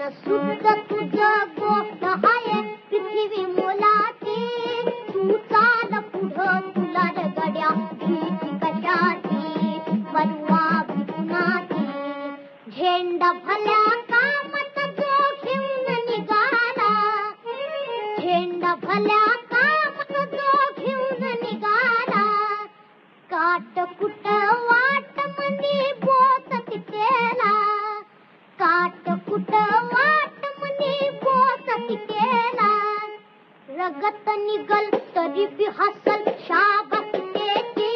मन सुद्ध तुझं गोष्ट आहे पृथ्वी मोलाची तू चाल पुढं तुला गड्या भीती कशाची परवा भिकुनाची झेंडा भल्या कामात जो घेऊन निघाला झेंडा भल्या कामात जो घेऊन निघाला काट कुट वाट मनी बोत तिटेला काट कुट वाट मनी बोत तिटेला रगत निगल तरी बी हसल शाबास त्याची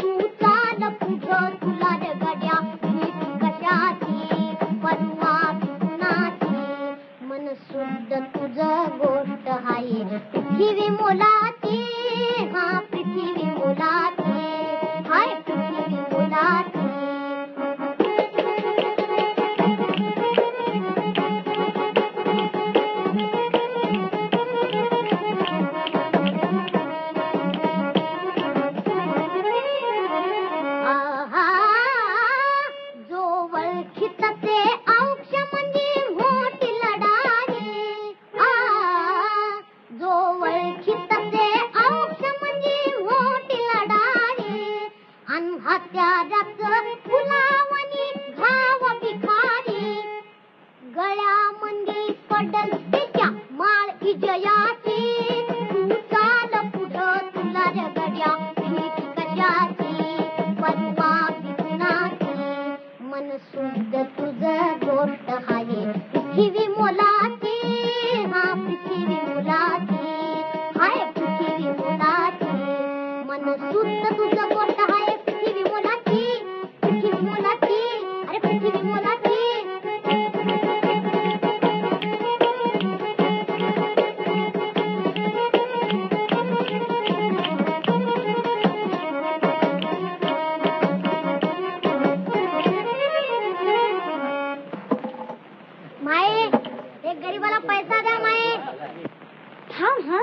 तू चाल पुढं तुला गड्या भीती कशाची परवा भिकुनाची मन शुद्ध तुझं गोष्ट आहे पृथ्वी मोलाची हा पृथ्वी मोलाची हाय पृथ्वी मोलाची गळ्यामध्ये पडल त्याच्या माळ विजयाची तू चाल पुढं तुला गड्या भीती कशाची परवा भिकुनाची मन शुद्ध तुझं गोष्ट आहे पृथ्वी मोलाची हा पृथ्वी मोलाची हाय पृथ्वी मोलाची मन शुद्ध तुझं गोष्ट आहे पृथ्वी मोलाची अरे पृथ्वी मोलाची माये एक गरीबाला पैसा द्या माये थांब हा